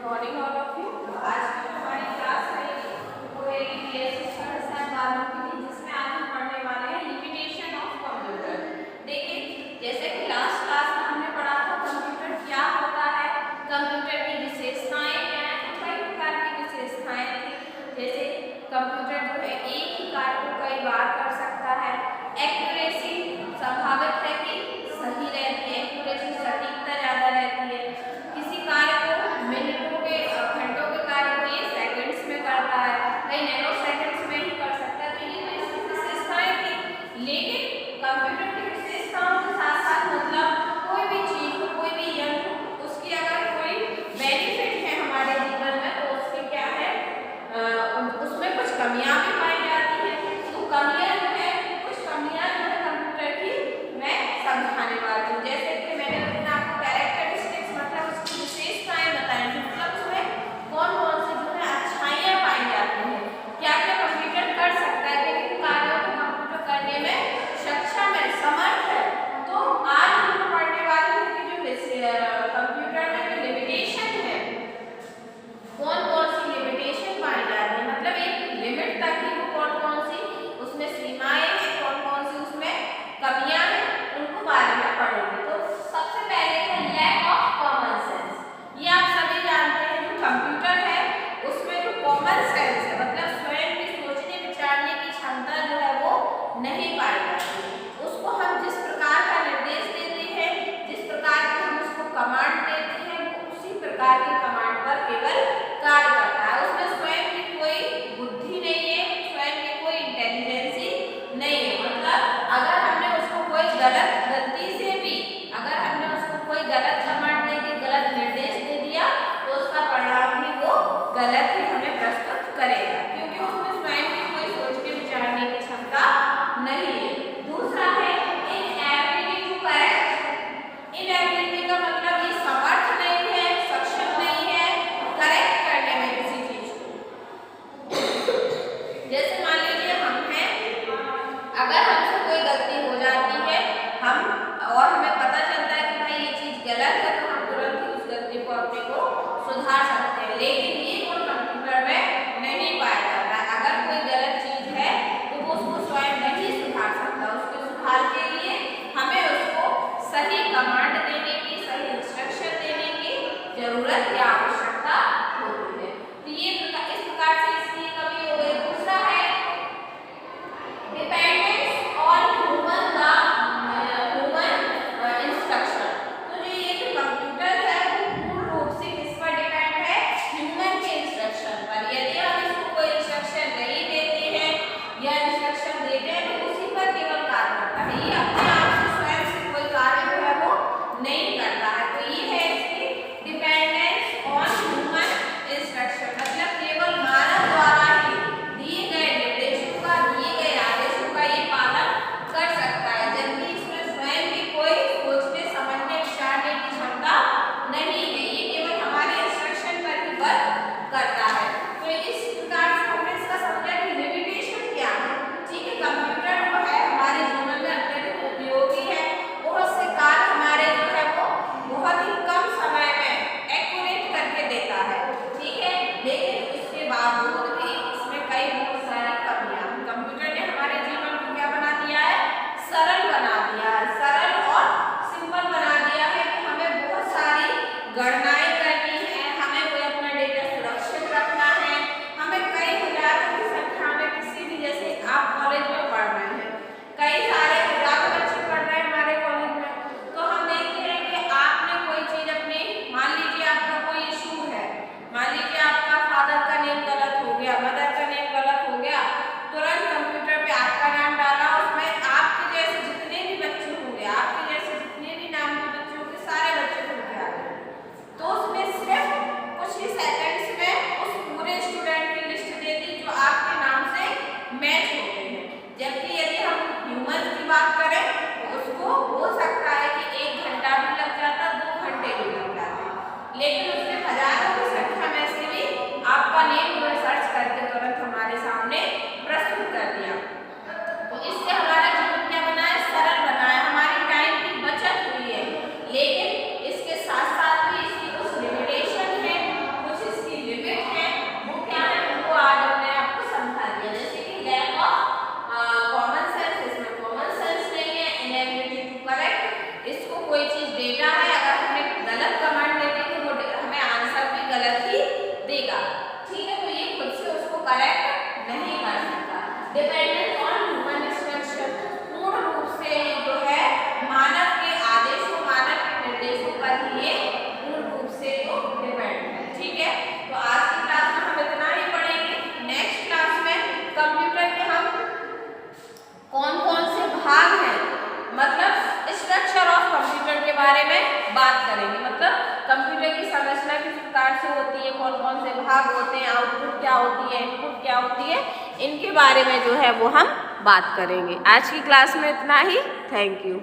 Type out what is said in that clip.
Morning all of you. आज की जो हमारी क्लास रहेगी वो रहेगी क्लास थर्ड वालों के लिए, जिसमें आज हम पढ़ने वाले हैं लिमिटेशन ऑफ कंप्यूटर। देखिए, जैसे कि लास्ट क्लास में हमने पढ़ा था कंप्यूटर क्या होता है, कंप्यूटर की विशेषताएं क्या हैं। तो कई प्रकार की विशेषताएं थी, जैसे कंप्यूटर जो है एक ही कार्य को कई बार कर सकता है। एक्यूरेसी स्वाभाविक है कि सही रहती है, एक्यूरेसी सटीकता ज़्यादा रहती है। किसी कार्य को मिनटों के घंटों के कार्य को ये सेकंड्स में करता है, कई नैनो सेकंड्स में ही कर सकता है। तो ये तो इसकी विशेषताएं थी। लेकिन कंप्यूटर की विशेषताओं के साथ साथ मतलब कोई भी चीज हो, कोई भी यंत्र, उसकी अगर कोई बेनिफिट है हमारे जीवन में तो उसकी क्या है, उसमें कुछ कमियां भी पाई जाती है। तो कमियां जो है, कुछ कमियां जो है कंप्यूटर की मैं समझाने वाली हूँ। जैसे कि मैंने आपको कैरेक्टरिस्टिक्स मतलब उसकी विशेषताएं बताई थी, मतलब उसमें कौन कौन सी जो है अच्छाइयाँ पाई जाती हैं, क्या क्या कंप्यूटर कर सकता है, किन किन कार्यों को कंप्यूटर करने में सक्षम है, समर्थ है। तो आज हम पढ़ने वाले हैं कि जो कंप्यूटर में जो लिमिटेशन है, कौन कौन सी लिमिटेशन पाई जाती है, मतलब एक लिमिट तक ही वो कौन कौन सी उसमें सीमाएं हैं, कौन कौन सी उसमें कमियां हैं, उनको बारे में पढ़ेंगे। तो सबसे पहले है लैक ऑफ कॉमन सेंस। ये आप सभी जानते हैं जो कंप्यूटर है उसमें जो कॉमन सेंस है, मतलब स्वयं की सोचने विचारने की क्षमता जो है वो नहीं पाई जाती। उसको हम जिस प्रकार का निर्देश देते हैं, जिस प्रकार की हम उसको कमांड देते हैं, वो उसी प्रकार की कमांड पर केवल कार्य करता है। उसमें स्वयं की कोई बुद्धि नहीं है, स्वयं की कोई इंटेलिजेंसी नहीं है। मतलब अगर हमने उसको कोई गलती से भी अगर हमने उसको कोई गलत कमांड दे दी, गलत निर्देश दे दिया, तो उसका परिणाम भी वो गलत ही हमें प्रस्तुत करेगा, क्योंकि उसमें स्वयं की कोई सोचने विचारने की क्षमता नहीं है। दूसरा है इनएबिलिटी टू करेक्ट। इनएबिलिटी का मतलब ये समर्थ नहीं है, सक्षम नहीं कोई चीज़ डेटा है, अगर हमने गलत कमांड दे दी तो वो हमें आंसर भी गलत ही देगा। ठीक है, तो ये खुद से उसको करेक्ट नहीं कर सकता। डिपेंडेंट ऑन ह्यूमन इंस्ट्रक्शन, पूर्ण रूप से जो है मानव के आदेशों, मानव के निर्देशों पर ही ये पूर्ण रूप से तो डिपेंड है। ठीक है, तो आज की क्लास में हम इतना ही पढ़ेंगे। नेक्स्ट क्लास में कंप्यूटर के हम कौन कौन से भाग हैं, मतलब स्ट्रक्चर ऑफ कंप्यूटर के बारे में बात करेंगे। मतलब कंप्यूटर की संरचना किस प्रकार से होती है, कौन कौन से भाग होते हैं, आउटपुट क्या होती है, इनपुट क्या होती है, इनके बारे में जो है वो हम बात करेंगे। आज की क्लास में इतना ही। Thank you.